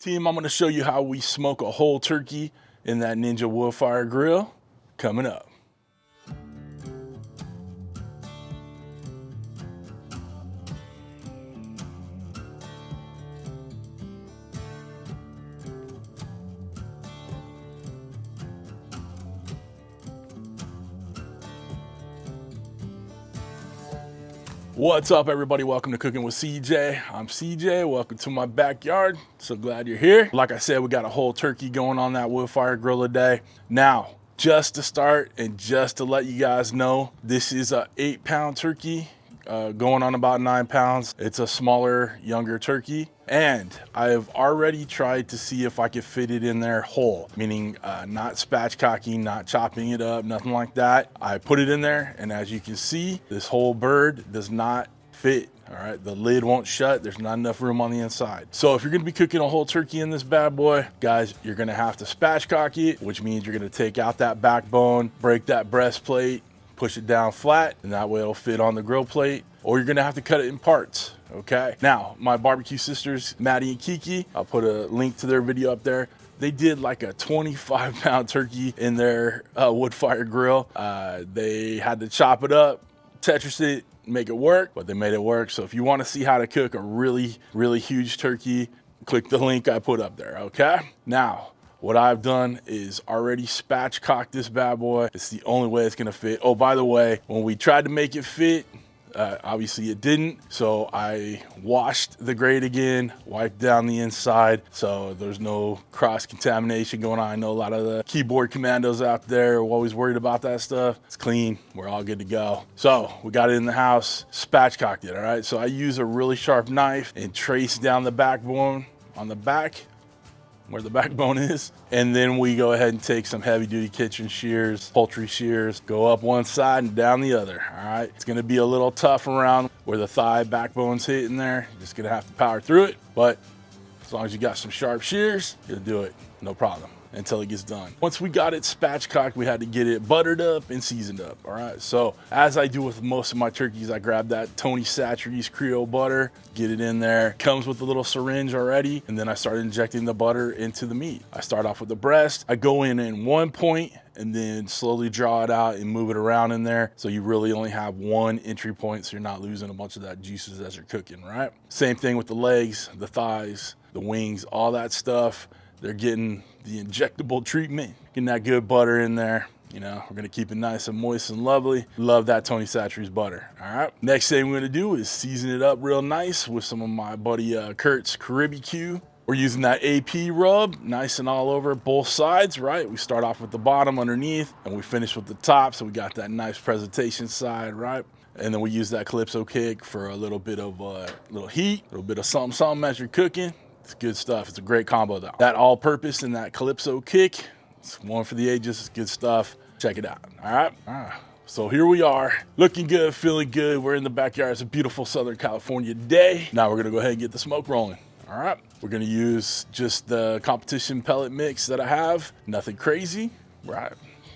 Team, I'm going to show you how we smoke a whole turkey in that Ninja Woodfire Grill coming up. What's up, everybody? Welcome to Cooking with CJ. I'm CJ. Welcome to my backyard. So glad you're here. Like I said, we got a whole turkey going on that Woodfire Grill today. Now, just to start and just to let you guys know, this is a 8-pound turkey going on about 9 pounds. It's a smaller, younger turkey. And I have already tried to see if I could fit it in there whole, meaning not spatchcocking, not chopping it up, nothing like that. I put it in there, and as you can see, this whole bird does not fit. All right, the lid won't shut. There's not enough room on the inside. So if you're gonna be cooking a whole turkey in this bad boy, guys, you're gonna have to spatchcock it, which means you're gonna take out that backbone, break that breastplate, push it down flat, and that way it'll fit on the grill plate, or you're gonna have to cut it in parts. Okay, now my barbecue sisters, Maddie and Kiki, I'll put a link to their video up there. They did like a 25-pound turkey in their Woodfire Grill. They had to chop it up, Tetris it, make it work, but they made it work. So if you want to see how to cook a really, really huge turkey, click the link I put up there, okay? Now, what I've done is already spatchcocked this bad boy. It's the only way it's gonna fit. Oh, by the way, when we tried to make it fit, obviously it didn't, so I washed the grate again, wiped down the inside so there's no cross-contamination going on. I know a lot of the keyboard commandos out there are always worried about that stuff. It's clean, we're all good to go. So we got it in the house, spatchcocked it, all right? So I use a really sharp knife and trace down the backbone on the back, where the backbone is, and then we go ahead and take some heavy duty kitchen shears, poultry shears, go up one side and down the other. All right, it's gonna be a little tough around where the thigh backbone's hitting there. You're just gonna have to power through it, but as long as you got some sharp shears, you'll do it, no problem, until it gets done. Once we got it spatchcocked, we had to get it buttered up and seasoned up. All right, so as I do with most of my turkeys, I grab that Tony Chachere's Creole butter, get it in there. Comes with a little syringe already, and then I start injecting the butter into the meat. I start off with the breast. I go in one point and then slowly draw it out and move it around in there, so you really only have one entry point, so you're not losing a bunch of that juices as you're cooking, right? Same thing with the legs, the thighs, the wings, all that stuff. They're getting the injectable treatment, getting that good butter in there. You know, we're gonna keep it nice and moist and lovely. Love that Tony Chachere's butter, all right? Next thing we're gonna do is season it up real nice with some of my buddy Kurt's Caribbean. We're using that AP rub, nice and all over both sides, right? We start off with the bottom underneath, and we finish with the top, so we got that nice presentation side, right? And then we use that Calypso kick for a little bit of little heat, a little bit of something as you're cooking. It's good stuff. It's a great combo though. That all-purpose and that Calypso kick, it's one for the ages. It's good stuff. Check it out. All right. So here we are, looking good, feeling good. We're in the backyard. It's a beautiful Southern California day. Now we're gonna go ahead and get the smoke rolling. All right. We're gonna use just the competition pellet mix that I have. Nothing crazy, right?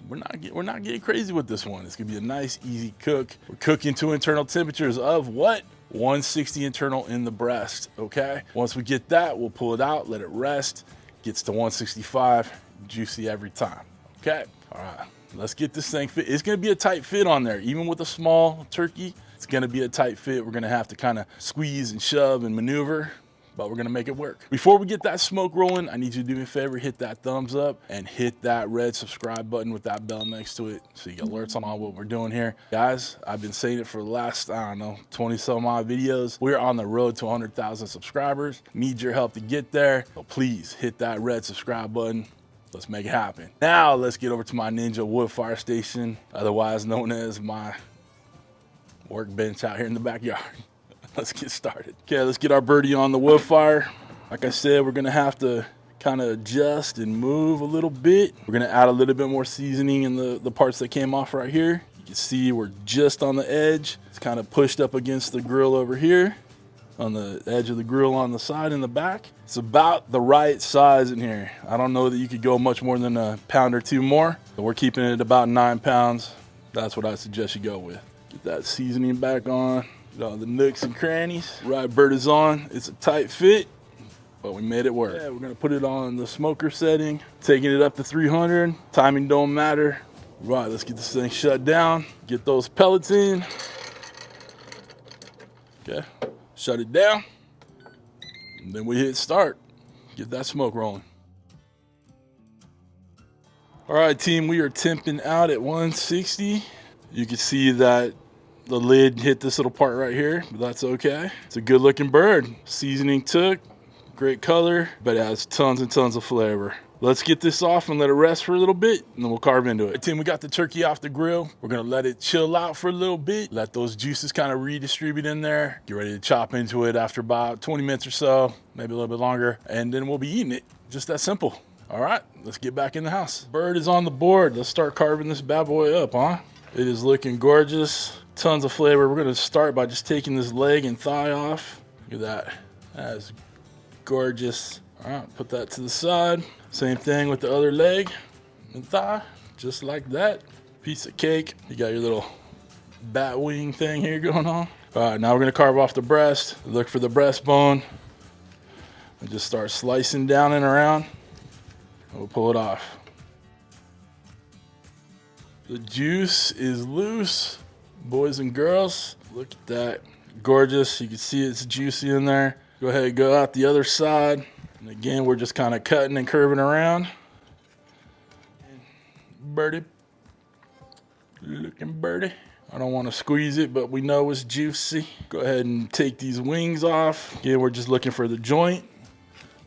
We're not getting crazy with this one. It's gonna be a nice, easy cook. We're cooking to internal temperatures of what? 160 internal in the breast, okay? Once we get that, we'll pull it out, let it rest. Gets to 165, juicy every time, okay? All right, let's get this thing fit. It's gonna be a tight fit on there. Even with a small turkey, it's gonna be a tight fit. We're gonna have to kind of squeeze and shove and maneuver, but we're gonna make it work. Before we get that smoke rolling, I need you to do me a favor, hit that thumbs up and hit that red subscribe button with that bell next to it so you get alerts on all what we're doing here. Guys, I've been saying it for the last, 20 some odd videos. We're on the road to 100,000 subscribers. Need your help to get there. So please hit that red subscribe button. Let's make it happen. Now let's get over to my Ninja Woodfire station, otherwise known as my workbench out here in the backyard. Let's get started. Okay, let's get our birdie on the wood fire. Like I said, we're gonna have to kind of adjust and move a little bit. We're gonna add a little bit more seasoning in the parts that came off right here. You can see we're just on the edge. It's kind of pushed up against the grill over here, on the edge of the grill on the side and the back. It's about the right size in here. I don't know that you could go much more than a pound or two more, but we're keeping it at about 9 pounds. That's what I suggest you go with. Get that seasoning back on. All the nooks and crannies. Right bird is on. It's a tight fit. but we made it work. Yeah, we're gonna put it on the smoker setting, taking it up to 300. Timing don't matter. Right, let's get this thing shut down, get those pellets in. Okay, shut it down. And then we hit start, get that smoke rolling. All right, team, we are temping out at 160. You can see that the lid hit this little part right here, but that's okay. It's a good looking bird. Seasoning took, great color, but it has tons and tons of flavor. Let's get this off and let it rest for a little bit, and then we'll carve into it. Team, we got the turkey off the grill. We're gonna let it chill out for a little bit, let those juices kind of redistribute in there. Get ready to chop into it after about 20 minutes or so, maybe a little bit longer, and then we'll be eating it. Just that simple. All right, let's get back in the house. Bird is on the board. Let's start carving this bad boy up, huh? It is looking gorgeous. Tons of flavor. We're gonna start by just taking this leg and thigh off. Look at that. That is gorgeous. All right, put that to the side. Same thing with the other leg and thigh, just like that. Piece of cake. You got your little bat wing thing here going on. All right, now we're gonna carve off the breast. Look for the breastbone. And just start slicing down and around. And we'll pull it off. The juice is loose, boys and girls. Look at that, gorgeous. You can see it's juicy in there. Go ahead and go out the other side. And again, we're just kind of cutting and curving around. Birdie, looking birdie. I don't want to squeeze it, but we know it's juicy. Go ahead and take these wings off. Again, we're just looking for the joint.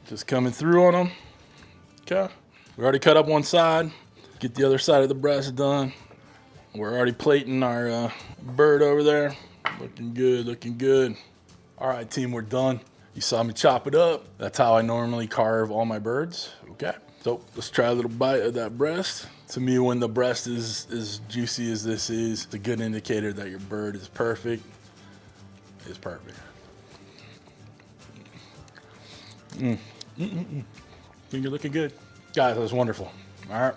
Just coming through on them. Okay, we already cut up one side. Get the other side of the breast done. We're already plating our bird over there. Looking good, looking good. All right, team, we're done. You saw me chop it up. That's how I normally carve all my birds. Okay, so let's try a little bite of that breast. To me, when the breast is as juicy as this is, it's a good indicator that your bird is perfect. It's perfect. Think you're looking good. Guys, that was wonderful. All right.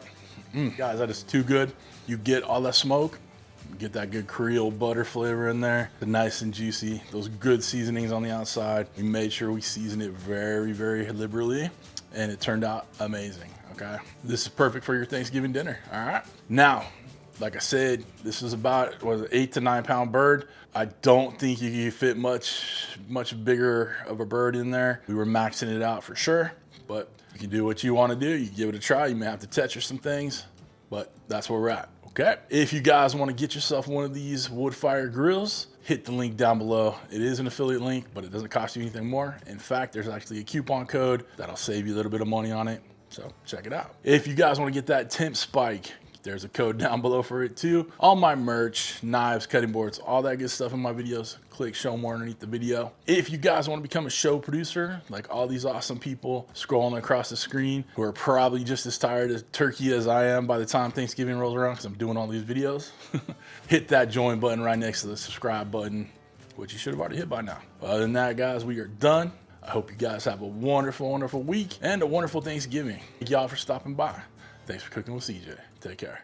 Guys, that is too good. You get all that smoke, you get that good Creole butter flavor in there, the nice and juicy, those good seasonings on the outside. We made sure we seasoned it very, very liberally, and it turned out amazing, okay? This is perfect for your Thanksgiving dinner, all right? Now, like I said, this is about, what, an 8 to 9 pound bird. I don't think you can fit much bigger of a bird in there. We were maxing it out for sure, but you can do what you want to do. You can give it a try. You may have to Tetris some things, but that's where we're at, okay? If you guys want to get yourself one of these Woodfire grills, hit the link down below. It is an affiliate link, but it doesn't cost you anything more. In fact, there's actually a coupon code that'll save you a little bit of money on it, so check it out. If you guys want to get that temp spike, there's a code down below for it too. All my merch, knives, cutting boards, all that good stuff in my videos. Click show more underneath the video. If you guys want to become a show producer, like all these awesome people scrolling across the screen who are probably just as tired of turkey as I am by the time Thanksgiving rolls around because I'm doing all these videos, hit that join button right next to the subscribe button, which you should have already hit by now. Other than that, guys, we are done. I hope you guys have a wonderful, wonderful week and a wonderful Thanksgiving. Thank y'all for stopping by. Thanks for cooking with CJ. Take care.